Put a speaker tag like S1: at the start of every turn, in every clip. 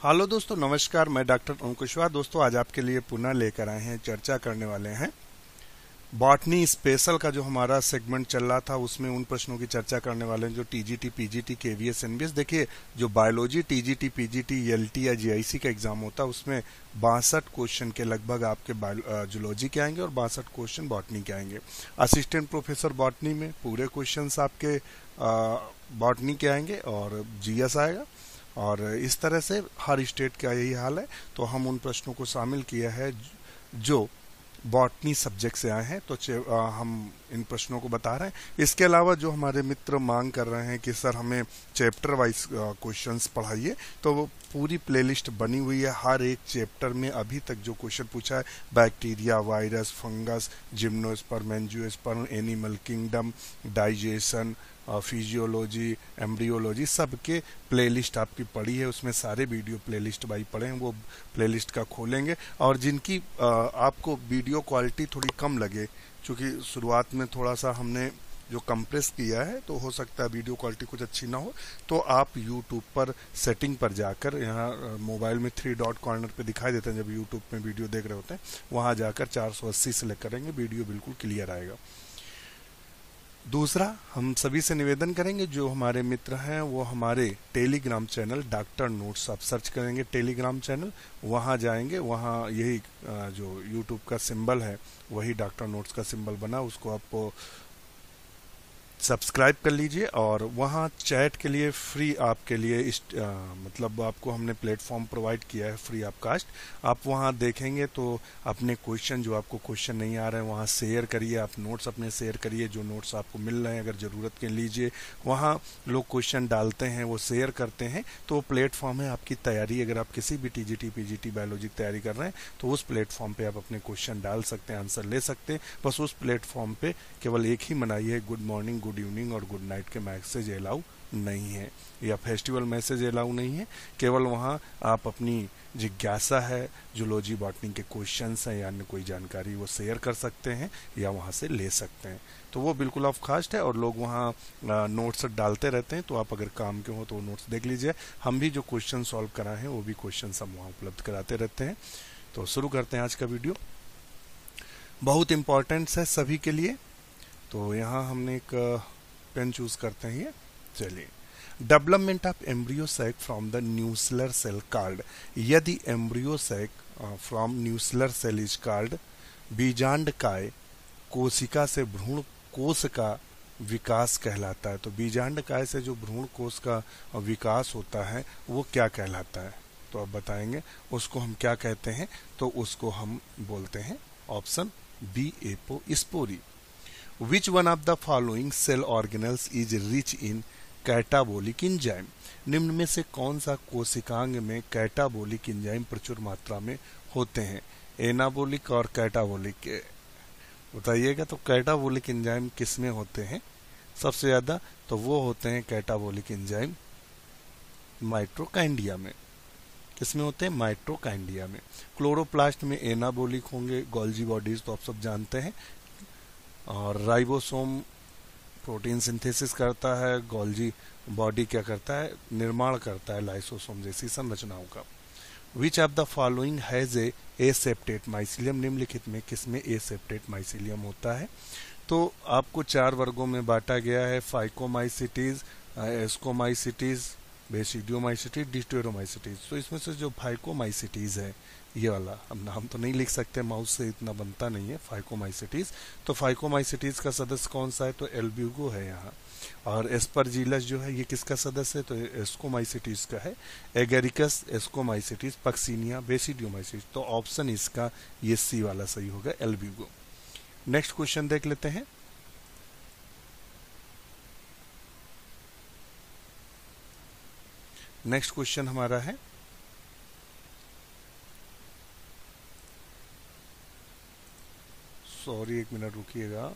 S1: Hello दोस्तों, नमस्कार। मैं डॉक्टर ओम कुशवाहा। दोस्तों, आज आपके लिए पुनः लेकर आए हैं, चर्चा करने वाले हैं बॉटनी स्पेशल का। जो हमारा सेगमेंट चल रहा था उसमें उन प्रश्नों की चर्चा करने वाले हैं जो टीजीटी, पीजीटी, केवीएस, एनबीएस। देखिए, जो बायोलॉजी, टीजीटी, पीजीटी, एलटी या जीआईसी का एग्जाम होता है उसमें 62 क्वेश्चन के लगभग आपके जूलॉजी के आएंगे और 62 क्वेश्चन बॉटनी के आएंगे। असिस्टेंट प्रोफेसर बॉटनी में पूरे क्वेश्चन आपके बॉटनी के आएंगे और जीएस आएगा। और इस तरह से हर स्टेट का यही हाल है। तो हम उन प्रश्नों को शामिल किया है जो बॉटनी सब्जेक्ट से आए हैं। तो हम इन प्रश्नों को बता रहे हैं। इसके अलावा जो हमारे मित्र मांग कर रहे हैं कि सर हमें चैप्टर वाइज क्वेश्चंस पढ़ाइए, तो वो पूरी प्लेलिस्ट बनी हुई है। हर एक चैप्टर में अभी तक जो क्वेश्चन पूछा है, bacteria, virus, fungus, gymnosperm, angiosperm, animal kingdom, digestion, physiology, embryology, सबके प्लेलिस्ट आपकी पड़ी है। उसमें सारे वीडियो प्लेलिस्ट भाई पड़े हैं, वो प्लेलिस्ट का खोलेंगे। और जिनकी आपको वीडियो क्वालिटी थोड़ी कम लगे, क्योंकि शुरुआत में थोड़ा सा हमने जो कंप्रेस किया है, तो हो सकता है वीडियो क्वालिटी कुछ अच्छी ना हो, तो आप यूट्यूब पर सेटिंग पर जाकर, यहाँ मोबाइल में 3 डॉट कॉर्नर पे दिखाई देते हैं जब यूट्यूब में वीडियो देख रहे होते हैं, वहां जाकर 480 सेलेक्ट करेंगे, वीडियो बिल्कुल क्लियर आएगा। दूसरा, हम सभी से निवेदन करेंगे, जो हमारे मित्र हैं वो हमारे टेलीग्राम चैनल डॉक्टर नोट्स, आप सर्च करेंगे टेलीग्राम चैनल, वहां जाएंगे, वहां यही जो यूट्यूब का सिंबल है वही डॉक्टर नोट्स का सिंबल बना, उसको आप सब्सक्राइब कर लीजिए। और वहाँ चैट के लिए फ्री आपके लिए मतलब आपको हमने प्लेटफॉर्म प्रोवाइड किया है फ्री ऑफ कास्ट। आप वहाँ देखेंगे तो अपने क्वेश्चन, जो आपको क्वेश्चन नहीं आ रहे हैं वहाँ शेयर करिए, आप नोट्स अपने शेयर करिए, जो नोट्स आपको मिल रहे हैं अगर ज़रूरत के लीजिए। वहाँ लोग क्वेश्चन डालते हैं, वो शेयर करते हैं, तो वो प्लेटफॉर्म है आपकी तैयारी। अगर आप किसी भी टीजीटी, पीजीटी, बायोलॉजी की तैयारी कर रहे हैं तो उस प्लेटफॉर्म पे आप अपने क्वेश्चन डाल सकते हैं, आंसर ले सकते हैं। बस उस प्लेटफॉर्म पे केवल एक ही मनाही है, गुड मॉर्निंग, गुड इवनिंग और गुड नाइट के मैसेज अलाउ नहीं है, या फेस्टिवल मैसेज अलाउ नहीं है। केवल वहाँ आप अपनी जिज्ञासा है, जूलॉजी, बॉटनी के क्वेश्चंस हैं या अन्य कोई जानकारी, वो शेयर कर सकते हैं या वहाँ से ले सकते हैं। तो वो बिल्कुल ऑफ कास्ट है और लोग वहाँ नोट्स डालते रहते हैं, तो आप अगर काम के हो तो वो नोट्स देख लीजिए। हम भी जो क्वेश्चन सॉल्व कराए हैं वो भी क्वेश्चन हम वहाँ उपलब्ध कराते रहते हैं। तो शुरू करते हैं आज का वीडियो, बहुत इंपॉर्टेंट है सभी के लिए। तो यहाँ हमने एक पेन चूज करते हैं। चलिए, development of embryo sac from the nuclear cell card. यदि embryo sac from nuclear cell is card, बीजांडकाय कोशिका से भ्रूण कोश का विकास कहलाता है। तो बीजांडकाय से जो भ्रूण कोश का विकास होता है वो क्या कहलाता है? तो आप बताएंगे उसको हम क्या कहते हैं। तो उसको हम बोलते हैं option B, apospory. Which one of the following cell organelles is rich in catabolic enzyme? निम्न में से कौन सा कोशिकांग में कैटाबोलिक इंजाइम प्रचुर मात्रा में होते हैं? एनाबोलिक और कैटाबोलिक बताइएगा। तो कैटाबोलिक इंजाइम किस में होते हैं सबसे ज्यादा? तो वो होते हैं कैटाबोलिक इंजाइम माइटोकॉन्ड्रिया में। किस में होते हैं? माइटोकॉन्ड्रिया में। क्लोरोप्लास्ट में एनाबोलिक होंगे, गोल्जी बॉडीज तो आप सब जानते हैं। और राइबोसोम प्रोटीन सिंथेसिस करता है, गोल्जी बॉडी क्या करता है? निर्माण करता है लाइसोसोम जैसी संरचनाओं का। विच of the following has a aseptate mycelium? निम्नलिखित में किसमें एसेप्टेट माइसिलियम होता है? तो आपको 4 वर्गों में बांटा गया है, फाइकोमाइसिटीज, एस्कोमाइसिटीज, बेसिडियोमाइसिटीज, डिस्टेरोमाइसिटीज। तो इसमें से जो फाइकोमाइसिटीज है ये वाला, अब नाम तो नहीं लिख सकते, माउस से इतना बनता नहीं है, फाइकोमाइसिटीज। तो फाइकोमाइसिटीज का सदस्य कौन सा है? तो एल्ब्यूगो है यहाँ। और एस्परजिलस जो है ये किसका सदस्य है? तो एस्कोमाइसिटीज का है। Agaricus, ascomycetes, Puccinia, basidiomycetes. तो ऑप्शन इसका ये सी वाला सही होगा, एल्ब्यूगो। नेक्स्ट क्वेश्चन देख लेते हैं। नेक्स्ट क्वेश्चन हमारा है, सॉरी एक मिनट रुकिएगा।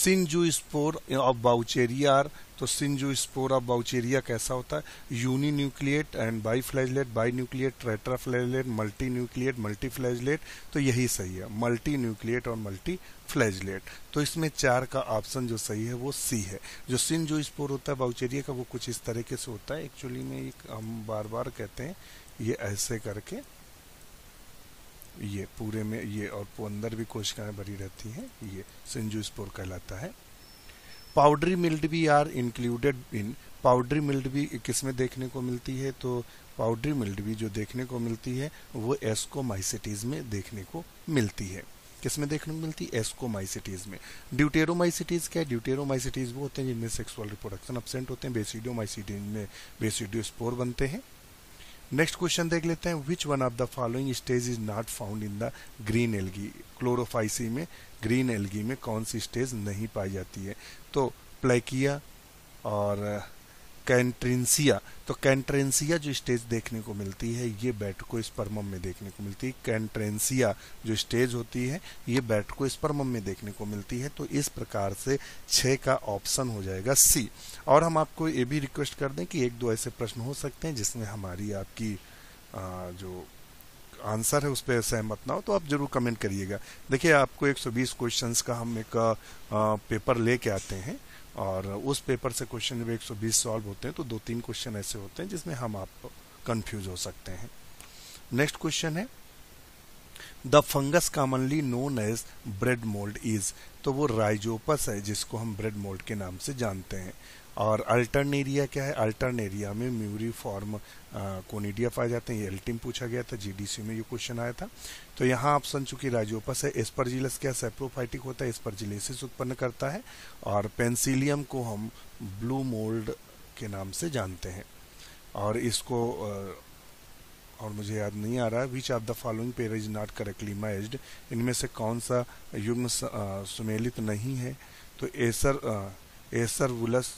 S1: सिंजोस्पोर ऑफ बाउचेरिया, तो सिंजोस्पोर ऑफ बाउचेरिया कैसा होता है? Uninucleate and biflagellate, binucleate, tetraflagellate, multinucleate, multiflagellate. तो यही सही है, मल्टीन्यूक्लिएट और मल्टीफ्लैजलेट। तो इसमें 4 का ऑप्शन जो सही है वो सी है। जो सिंजोस्पोर होता है बाउचेरिया का वो कुछ इस तरीके से होता है। एक्चुअली में हम बार बार कहते हैं ये ऐसे करके, ये पूरे में ये और अंदर भी कोशिकाएं भरी रहती हैं, ये सिंजोस्पोर कहलाता है। Powdery mildew are included in, powdery mildew किस में देखने को मिलती है? तो पाउडरी मिल्ड्यू जो देखने को मिलती है वो एस्कोमाइसिटीज में देखने को मिलती है। किस में देखने को मिलती है? एस्कोमाइसिटीज में। ड्यूटेरोमाइसिटीज क्या है? ड्यूटेरोमाइसिटीज वो होते हैं जिनमें सेक्सुअल रिप्रोडक्शन एब्सेंट होते हैं। बेसिडियोमाइसिटीज में बेसिडियोस्पोर बनते हैं। नेक्स्ट क्वेश्चन देख लेते हैं। विच one of the following stage is not found in the green algae? Chlorophyceae में, ग्रीन एल्गी में कौन सी स्टेज नहीं पाई जाती है? तो प्लेकिया और कैंट्रेंसिया। तो कैंट्रेंसिया जो स्टेज देखने को मिलती है ये बैटकोस्पर्मम में देखने को मिलती है। कैंट्रेंसिया जो स्टेज होती है ये बैटकोस्पर्मम में देखने को मिलती है। तो इस प्रकार से 6 का ऑप्शन हो जाएगा सी। और हम आपको ये भी रिक्वेस्ट कर दें कि 1-2 ऐसे प्रश्न हो सकते हैं जिसमें हमारी आपकी जो आंसर है उस पर सहमत ना हो तो आप जरूर कमेंट करिएगा। देखिए आपको 120 क्वेश्चंस का हम एक पेपर लेके आते हैं और उस पेपर से क्वेश्चन जब 120 सॉल्व होते हैं तो 2-3 क्वेश्चन ऐसे होते हैं जिसमें हम आप कंफ्यूज हो सकते हैं। नेक्स्ट क्वेश्चन है the fungus commonly known as bread mould is. तो वो राइजोपस है जिसको हम ब्रेड मोल्ड के नाम से जानते हैं। और अल्टरनेरिया क्या है? अल्टरनेरिया में म्यूरिफॉर्म कोनिडिया पाए जाते हैं। ये एल्टिम पूछा गया था, जीडीसी में ये क्वेश्चन आया था। तो यहाँ ऑप्शन चूंकि राइजोपस है। एस्परजिलस क्या सैप्रोफाइटिक होता है, एस्परजिलेसिस उत्पन्न करता है। और पेंसिलियम को हम ब्लू मोल्ड के नाम से जानते हैं। और इसको और मुझे याद नहीं आ रहा है which of the following pair is not correctly matched. इनमें से कौन सा युग्म सुमेलित नहीं है? तो एसरवुलस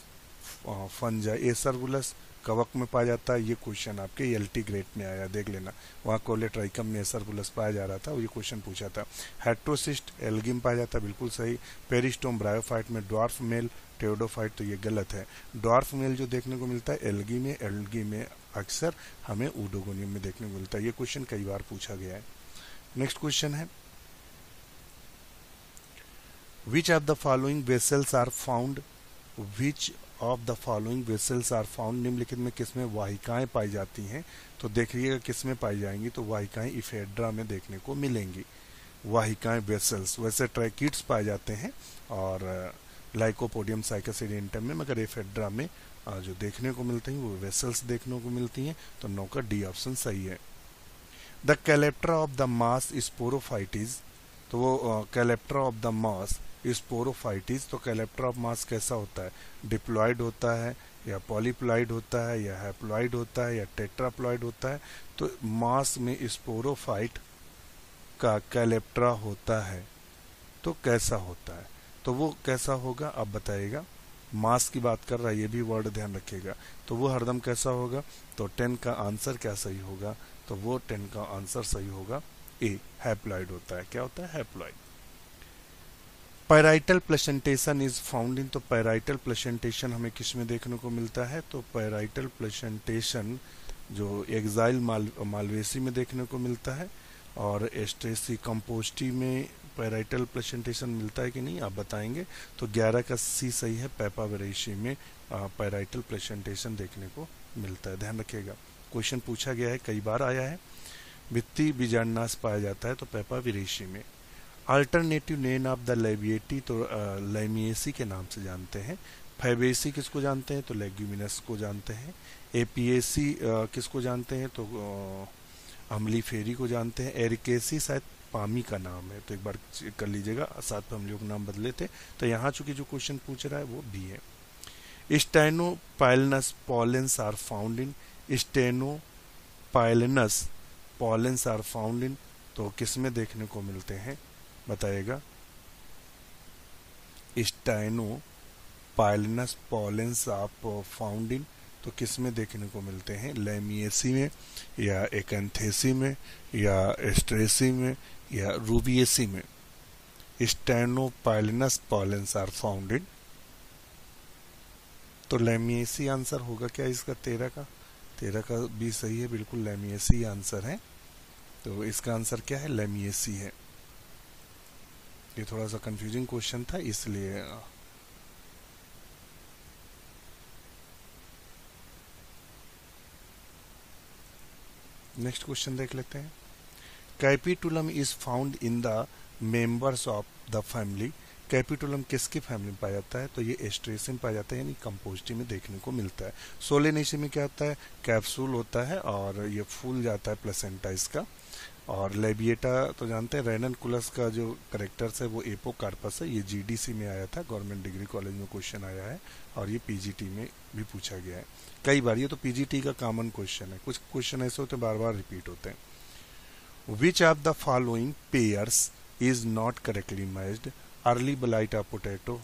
S1: फंजा, एसरवुलस कवक में पाया जाता है। ये क्वेश्चन आपके एलटी ग्रेड में आया, देख लेना। वहाँ कोलेट्राइकम में एसरवुलस पाया जा रहा था, ये क्वेश्चन पूछा था। हेट्रोसिस्ट एल्गी में पाया जाता है, बिल्कुल सही। पेरिस्टोम ब्रायोफाइट में, ड्वार्फ मेल टेओडोफाइट, तो ये गलत है। ड्वार्फ मेल जो देखने को मिलता है एल्गी में अक्सर हमें ऊडोगोनियम में देखने को मिलता है। ये क्वेश्चन कई बार पूछा गया है। नेक्स्ट क्वेश्चन है which of the following vessels are found, which of the following vessels are found, निम्नलिखित में किसमें वाहिकाएं पाई जाती हैं? तो देखिएगा किसमें पाई जाएंगी, तो वाहिकाएं इफेड्रा में देखने को मिलेंगी। वाहिकाएं वेसल्स, वैसे ट्रैकिड्स पाए जाते हैं और लाइकोपोडियम साइकोसिडेंटम में, मगर इफेड्रा में जो देखने को मिलते हैं वो वेसल्स देखने को मिलती हैं। तो 9 का डी ऑप्शन सही है। द कैलेप्ट्रा ऑफ द मास स्पोरोफाइटिस, तो वो कैलेप्ट्रा ऑफ द मास स्पोरोफाइटिस, तो कैलेप्ट्रा ऑफ मास कैसा होता है? डिप्लॉइड होता है या पॉलीप्लॉइड होता है या हैप्लॉइड होता है या टेट्राप्लॉइड होता है? तो मास में स्पोरोफाइट का कैलेप्ट्रा होता है तो कैसा होता है? तो वो कैसा होगा आप बताइएगा। मास की बात कर रहा है, ये भी वर्ड ध्यान रखिएगा। तो वो हरदम कैसा होगा? तो 10 का आंसर क्या सही होगा? तो वो 10 का आंसर सही होगा ए, हैप्लॉइड होता है। क्या होता है? Haploid. Parietal placentation is found in, तो पैराइटल प्लेसेंटेशन हमें किस में देखने को मिलता है? तो पैराइटल प्लेसेंटेशन जो एक्साइल मालवेसी में देखने को मिलता है और एस्ट्रेसी कंपोस्टी में पैराइटल प्लेसेंटेशन मिलता है कि नहीं आप बताएंगे। तो 11 का सी सही है। पेपावेरेसी में पैराइटल प्लेसेंटेशन देखने को मिलता है, ध्यान रखिएगा। क्वेश्चन पूछा गया है, कई बार आया है। भित्ति बीजांडास पाया जाता है तो पेपावेरेसी में। Alternative name of the Labiatae, तो लेमिएसी के नाम से जानते हैं। फैबेसी किसको जानते हैं? तो लेग्यूमिनस को जानते हैं। एपीएसी किसको जानते हैं? तो अम्लीफेरी को जानते हैं। एरिकेसी शायद पामी का नाम है, तो एक बार चेक कर लीजिएगा, साथ में हम लोग नाम बदले थे। तो यहाँ चूंकि जो क्वेश्चन पूछ रहा है वो बी है। Stenopalynous pollens are found in, stenopalynous pollens are found in, तो किस में देखने को मिलते हैं बताइएगा। स्टेनोपाइलनस पॉलेंस आप फाउंड इन, तो किस में देखने को मिलते हैं? लेमिएसी में या एकेंथेसी में या एस्ट्रेसी में या रूबिएसी में। स्टेनोपाइलिनस पॉलेंस आर फाउंड इन। तो लेमिएसी आंसर होगा क्या इसका? 13 का भी सही है, बिल्कुल लेमिएसी आंसर है। तो इसका आंसर क्या है? लेमिएसी है। ये थोड़ा सा कंफ्यूजिंग क्वेश्चन था इसलिए। नेक्स्ट क्वेश्चन देख लेते हैं। Capitulum is found in the members of the family. Capitulum किसकी फैमिली में पाया जाता है? तो ये एस्ट्रेसी में पाया जाता है, यानी कंपोस्टी में देखने को मिलता है। सोलेनेसी में क्या होता है? कैप्सूल होता है और ये फूल जाता है प्लेसेंटा इसका। और लेबिएटा तो जानते हैं, रेननकुलस का जो करेक्टर्स है वो एपोकार्पस है। ये जीडीसी में आया था, गवर्नमेंट डिग्री कॉलेज में क्वेश्चन आया है, और ये पीजीटी में भी पूछा गया है कई बार। ये तो पीजीटी का कॉमन क्वेश्चन है, कुछ क्वेश्चन ऐसे होते हैं बार बार रिपीट होते हैं। Which of the following pairs is not correctly matched? Early blight of potato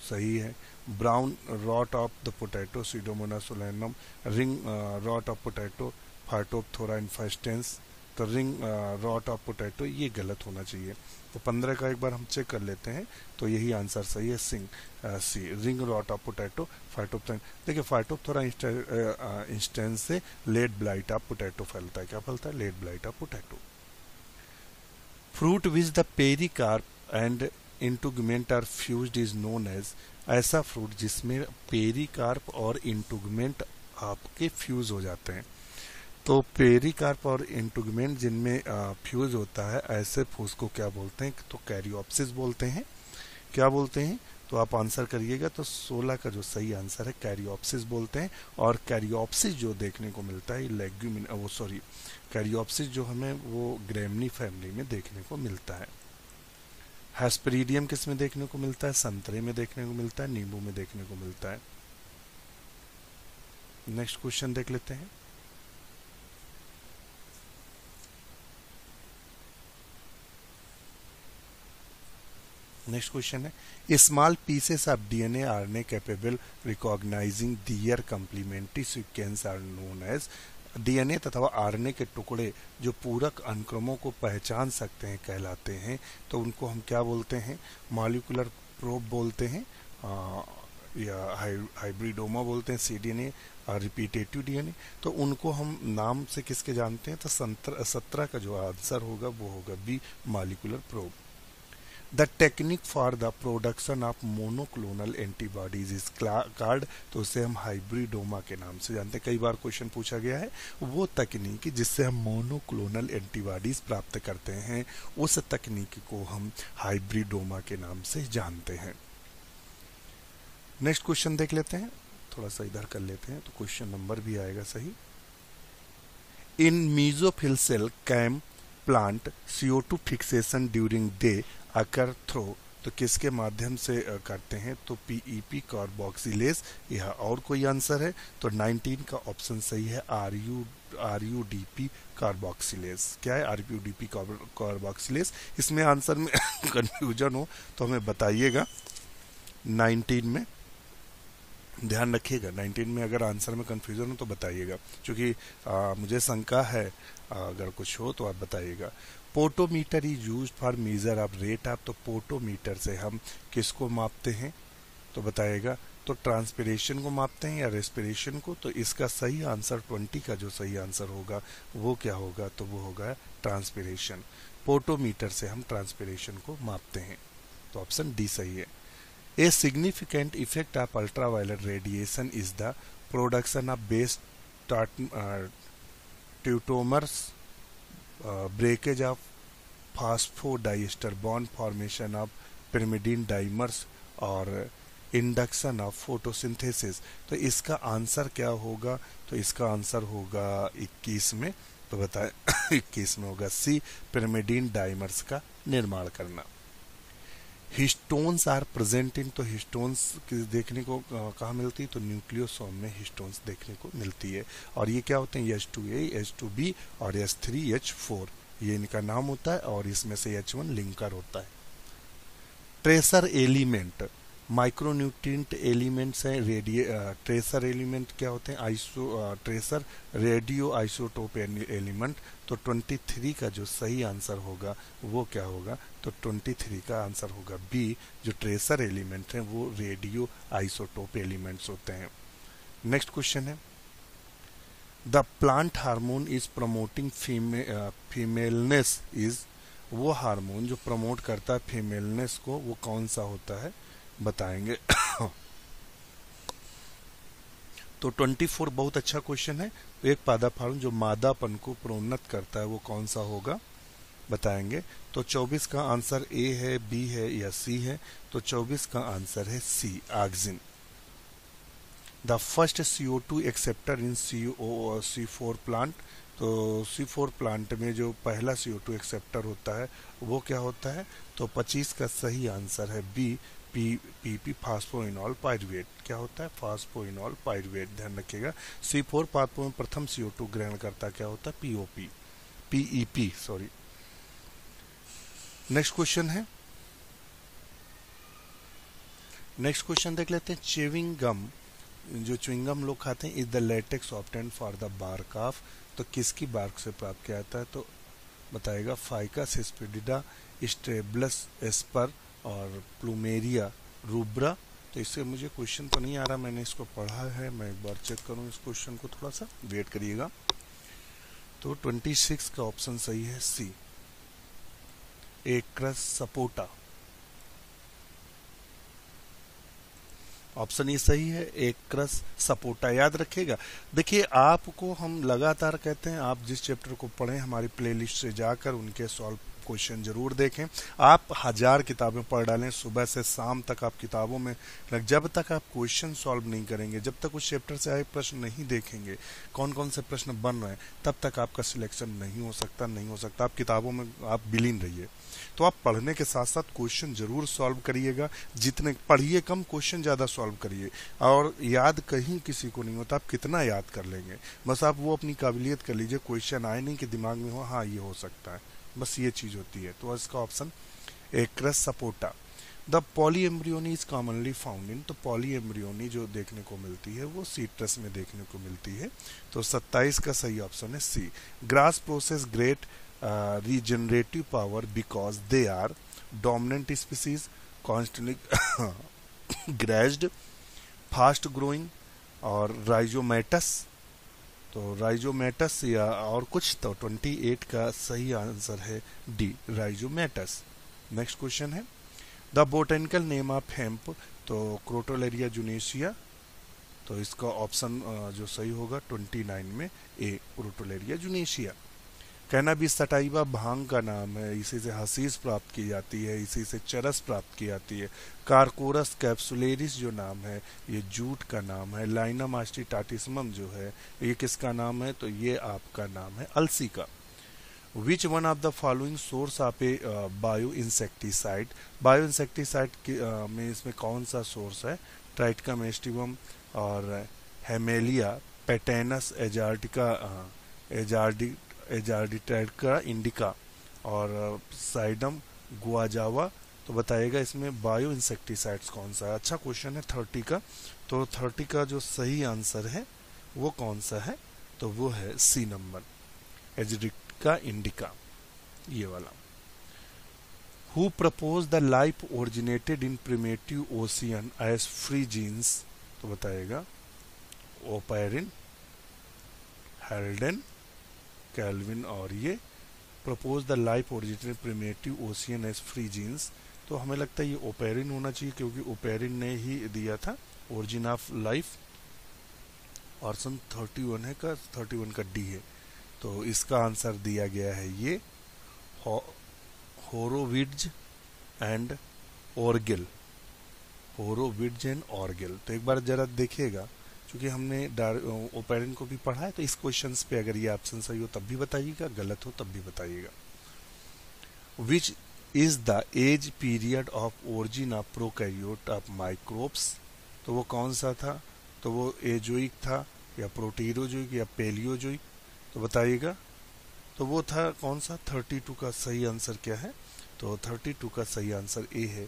S1: सही है। Brown rot of the potato Pseudomonas solanum. Ring rot of potato Phytophthora infestans. तो रिंग रॉट ऑफ पोटैटो ये गलत होना चाहिए। तो 15 का एक बार हम चेक कर लेते हैं। तो यही आंसर सही है, C ring rot of potato phytophthora. देखिए फाइटोप्थोरा इंस्टेंस से लेट ब्लाइट ऑफ पोटैटो फैलता है। क्या फैलता है? Late blight of potato. Fruit which the pericarp and integument are fused is known as. ऐसा फ्रूट जिसमें पेरिकार्प और इंटुगमेंट आपके फ्यूज हो जाते हैं। तो पेरिकार्प और इंटुगमेंट जिनमें फ्यूज होता है, ऐसे फूस को क्या बोलते हैं? तो कैरियोप्सिस बोलते हैं। क्या बोलते हैं? तो आप आंसर करिएगा। तो 16 का जो सही आंसर है कैरियोप्सिस बोलते हैं। और कैरियोप्सिस जो देखने को मिलता है कैरियोप्सिस जो हमें वो ग्रेमनी फैमिली में देखने को मिलता है। हेस्पेरिडियम किस में देखने को मिलता है? संतरे में देखने को मिलता है, नींबू में देखने को मिलता है। नेक्स्ट क्वेश्चन देख लेते हैं। नेक्स्ट क्वेश्चन है, small pieces of DNA RNA capable recognising their complementary sequence are known as. DNA तथा आरएनए के टुकड़े जो पूरक अनुक्रमों को पहचान सकते हैं कहलाते हैं। तो उनको हम क्या बोलते हैं? मॉलिक्यूलर प्रोब बोलते हैं, या हाइब्रिडोमा बोलते हैं, सीडीएनए और रिपीटेटिव डीएनए। तो उनको हम नाम से किसके जानते हैं? तो 17 का जो आंसर होगा वो होगा B, molecular probe. The technique for the production of monoclonal antibodies is card. तो उसे हम हाइब्रिडोमा के नाम से जानते हैं। कई बार क्वेश्चन पूछा गया है, वो तकनीक जिससे हम मोनोक्लोनल एंटीबॉडीज प्राप्त करते हैं, उस तकनीक को हम हाइब्रिडोमा के नाम से जानते हैं। नेक्स्ट क्वेश्चन देख लेते हैं, थोड़ा सा इधर कर लेते हैं तो क्वेश्चन नंबर भी आएगा सही। In mesophyll cell CAM plant CO2 fixation during day occur through. तो किसके माध्यम से करते हैं? तो PEP कार्बोक्सिलेज। यह और कोई आंसर है? तो 19 का ऑप्शन सही है, RUDP कार्बोक्सिलेज। क्या है? RUDP carboxylase. इसमें आंसर में कंफ्यूजन हो तो हमें बताइएगा। 19 में ध्यान रखिएगा, 19 में अगर आंसर में कंफ्यूजन हो तो बताइएगा, क्योंकि मुझे शंका है, अगर कुछ हो तो आप बताइएगा। Potometer is used for measure of rate of. तो पोटोमीटर से हम किसको मापते हैं? तो बताइएगा। तो ट्रांसपिरेशन को मापते हैं या रेस्पिरेशन को? तो इसका सही आंसर 20 का जो सही आंसर होगा वो क्या होगा? तो वो होगा ट्रांसपिरेशन। पोटोमीटर से हम ट्रांसपिरेशन को मापते हैं। तो ऑप्शन डी सही है। A significant effect of ultraviolet radiation is the production of base tautomers, breakage of phosphodiester bond, formation of pyrimidine dimers और इंडक्शन ऑफ फोटोसिंथेसिस। तो इसका आंसर क्या होगा? तो इसका आंसर होगा 21 में। तो बताएं 21 में होगा सी, pyrimidine डाइमर्स का निर्माण करना। Histones are present in. तो हिस्टोन्स देखने को कहाँ मिलती है? तो न्यूक्लियोसोम में हिस्टोन्स देखने को मिलती है। और ये क्या होते हैं? H2A, H2B और H3H4 ये इनका नाम होता है, और इसमें से H1 लिंकर होता है। ट्रेसर एलिमेंट माइक्रोन्यूट्रिएंट एलिमेंट्स हैं, ट्रेसर एलिमेंट क्या होते हैं, ट्रेसर रेडियो आइसोटोप एलिमेंट। तो 23 का जो सही आंसर होगा वो क्या होगा, तो 23 का आंसर होगा बी, जो ट्रेसर एलिमेंट हैं वो रेडियो आइसोटोप एलिमेंट्स होते हैं। नेक्स्ट क्वेश्चन है, the plant hormone is promoting femaleness is, वो हार्मोन जो प्रमोट करता है फीमेलनेस को वो कौन सा होता है, बताएंगे। तो 24 बहुत अच्छा क्वेश्चन है। एक पादप हार्मोन जो मादापन को प्रोन्नत करता है वो कौन सा होगा, बताएंगे। तो 24 का आंसर ए है, बी है या सी है, तो 24 का आंसर है C, auxin. The first CO2 acceptor in C4 plant, तो C4 प्लांट में जो पहला CO2 एक्सेप्टर होता है वो क्या होता है, तो 25 का सही आंसर है बी, PP फास्फोइनॉल पायरुवेट। क्या होता है, फास्फोइनॉल पायरुवेट, ध्यान रखिएगा। C4 पादपों में प्रथम CO2 ग्रहण करता क्या होता है, PEP सॉरी। नेक्स्ट क्वेश्चन है, नेक्स्ट क्वेश्चन देख लेते हैं। च्युइंग गम, जो च्युइंगम लोग खाते हैं, is the latex obtain for the bark of, तो किसकी बार्क से प्राप्त किया जाता है, तो बताएगा फाइकस हिस्पेडिडा, स्टेबलस एस्पर और प्लूमेरिया रूब्रा। तो इससे मुझे क्वेश्चन तो नहीं आ रहा, मैंने इसको पढ़ा है, मैं एक बार चेक करूं इस क्वेश्चन को, थोड़ा सा वेट करिएगा। तो 26 का ऑप्शन सही है सी, एक्रस सपोटा, ऑप्शन ये सही है, एक्रस सपोटा। याद रखिएगा, देखिए आपको हम लगातार कहते हैं आप जिस चैप्टर को पढ़ें हमारी प्लेलिस्ट से जाकर उनके सॉल्व क्वेश्चन जरूर देखें। आप 1000 किताबें पढ़ डालें, सुबह से शाम तक आप किताबों में जब तक आप क्वेश्चन सॉल्व नहीं करेंगे, जब तक उस चैप्टर से आए प्रश्न नहीं देखेंगे कौन कौन से प्रश्न बन रहे हैं, तब तक आपका सिलेक्शन नहीं हो सकता। आप किताबों में आप विलीन रहिए। तो आप पढ़ने के साथ साथ क्वेश्चन जरूर सॉल्व करिएगा, जितने पढ़िए कम, क्वेश्चन ज़्यादा सॉल्व करिए। और याद कहीं किसी को नहीं होता, आप कितना याद कर लेंगे, बस आप वो अपनी काबिलियत कर लीजिए, क्वेश्चन आए नहीं कि दिमाग में हो हाँ ये हो सकता है, बस ये चीज़ होती है। तो इसका option across sapota. The poly embryony is commonly found in, तो पॉली एम्ब्रियोनी जो देखने को मिलती है वो सीट्रस में देखने को मिलती है। तो 27 का सही ऑप्शन है C. Grass process great regenerative power because they are dominant species, constantly grazed, fast growing और rhizomatous। तो rhizomatous या और कुछ, तो 28 का सही आंसर है डी, rhizomatous। नेक्स्ट क्वेश्चन है, the botanical name of hemp, तो क्रोटोलेरिया जुनेसिया। तो इसका ऑप्शन जो सही होगा 29 में ए, क्रोटोलेरिया जुनेसिया। कैनाबिस सटाइवा भांग का नाम है, इसी से हसीस प्राप्त की जाती है, इसी से चरस प्राप्त की जाती है। कारकोरस कैप्सुलेरिस जो नाम है ये जूट का नाम है। लाइनम आस्टिटाटिसमम जो है ये किसका नाम है, तो ये आपका नाम है अलसी का। विच one of the following source of A bio insecticide, bio insecticide में इसमें कौन सा सोर्स है, ट्राइटिकम एस्टिवम और हेमेलिया पेटेनस एजार्डिटेका इंडिका और साइडम गुआजावा। तो बताइएगा इसमें बायो इंसेक्टिसाइड्स कौन सा है। अच्छा क्वेश्चन है 30 का। तो 30 का जो सही आंसर है वो कौन सा है, तो वो है सी नंबर, एजार्डिटेका इंडिका, ये वाला। Who propose the life originated in primitive ocean as free genes, तो बताइएगा ओपेरिन, हेल्डेन, कैल्विन और ये propose the life originated primitive ocean as free genes. तो हमें लगता है ये ओपेरिन होना चाहिए क्योंकि ओपेरिन ने ही दिया था ओरिजिन ऑफ लाइफ। और सन 31 है का 31 का डी है। तो इसका आंसर दिया गया है ये होरोविट्ज एंड ऑर्गेल, होरोविट्ज एंड ऑर्गेल। तो एक बार जरा देखिएगा, क्योंकि हमने ओपेरिन को भी पढ़ा है, तो इस क्वेश्चन पे अगर ये ऑप्शन सही हो तब भी बताइएगा, गलत हो तब भी बताइएगा। Which is the age period of origin of prokaryote of microbes, तो वो कौन सा था, तो वो एजोइक था या प्रोटीरोजोइक या पेलियोजोइक, तो बताइएगा। तो वो था कौन सा, 32 का सही आंसर क्या है, तो 32 का सही आंसर ए है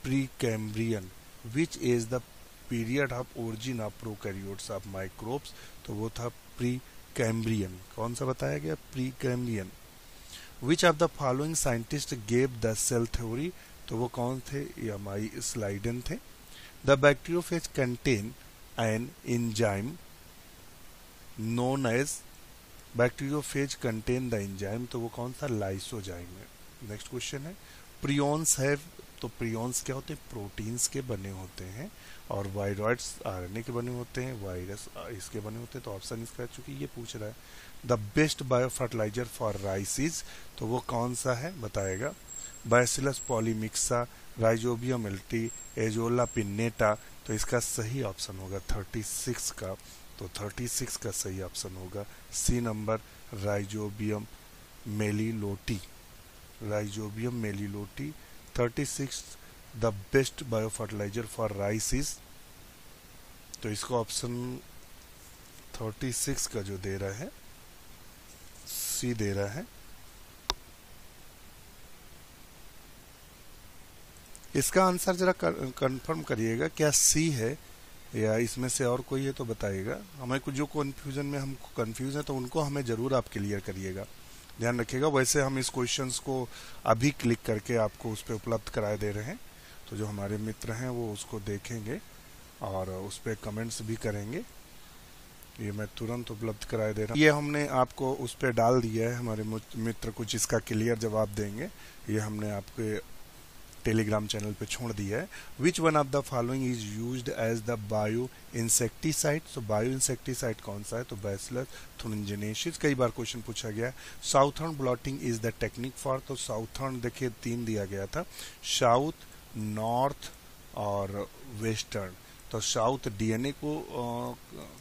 S1: Precambrian. Which is the period of origin of prokaryotes of microbes, तो वो था प्री कैम्ब्रियन। कौन सा बताया गया? Precambrian. Which of the following scientist gave the cell theory, तो वो कौन थे? एम.आई. स्लाइडन थे। The bacteriophage contain an enzyme known as, bacteriophage contain the enzyme, तो वो कौन सा? लाइसोजाइम है। नेक्स्ट क्वेश्चन है प्रियॉन्स है, तो प्रियॉन्स क्या होते हैं? प्रोटीन्स के बने होते हैं, और वायरॉइड्स आरएनए के बने होते हैं, वायरस इसके बने होते हैं। तो ऑप्शन इसका, चूंकि ये पूछ रहा है the best bio fertiliser for rice is, तो वो कौन सा है बताएगा? बैसिलस पॉलीमिक्सा, राइजोबियम एल्टी, एजोला पिन्नेटा, तो इसका सही ऑप्शन होगा 36 का। तो 36 का सही ऑप्शन होगा C number, rhizobium meliloti. Rhizobium meliloti 36 the best bio fertiliser for rice is, तो इसको ऑप्शन 36 का जो दे रहा है सी दे रहा है। इसका आंसर जरा कंफर्म करिएगा, क्या सी है या इसमें से और कोई है तो बताइएगा। हमें कुछ जो कन्फ्यूजन में हमको कंफ्यूज है तो उनको हमें जरूर आप क्लियर करिएगा, ध्यान रखिएगा। वैसे हम इस क्वेश्चंस को अभी क्लिक करके आपको उस पर उपलब्ध कराए दे रहे हैं, तो जो हमारे मित्र हैं वो उसको देखेंगे और उस पर कमेंट्स भी करेंगे। ये मैं तुरंत उपलब्ध कराए दे रहा हूँ। ये हमने आपको उस पर डाल दिया है, हमारे मित्र कुछ इसका क्लियर जवाब देंगे। ये हमने आपके टेलीग्राम चैनल पे छोड़ दिया है। Which one of the following is used as the bio insecticide, तो बायो इंसेक्टिसाइड कौन सा है? तो बैसिलस थुरिंजिनेसिस। कई बार क्वेश्चन पूछा गया। Southern blotting is the technique for, तो साउथर्न देखिए 3 दिया गया था, साउथ, नॉर्थ और वेस्टर्न। तो साउथ डीएनए को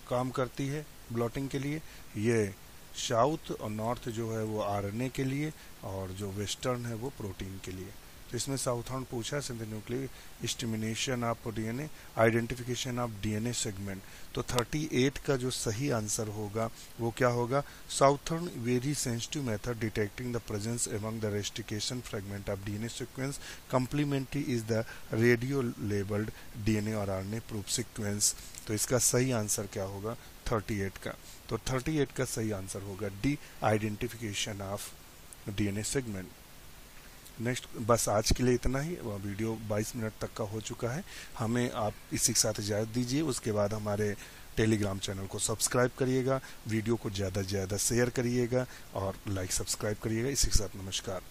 S1: काम करती है ब्लॉटिंग के लिए, ये साउथ, और नॉर्थ जो है वो आरएनए के लिए, और जो वेस्टर्न है वो प्रोटीन के लिए। तो इसमें साउथर्न पूछा है nuclear stimulation of DNA, identification of DNA segment. तो 38 का जो सही आंसर होगा वो क्या होगा? Southern very sensitive method detecting the presence among the restriction fragment of DNA sequence, complementary is the radio labelled DNA और आरएनए प्रूफ सीक्वेंस। तो इसका सही आंसर क्या होगा? 38 का। तो 38 का सही आंसर होगा D, identification of DNA segment. Next, बस आज के लिए इतना ही। वीडियो 22 मिनट तक का हो चुका है। हमें आप इसी के साथ इजाज़त दीजिए। उसके बाद हमारे टेलीग्राम चैनल को सब्सक्राइब करिएगा, वीडियो को ज़्यादा से ज़्यादा शेयर करिएगा और लाइक सब्सक्राइब करिएगा। इसी के साथ नमस्कार।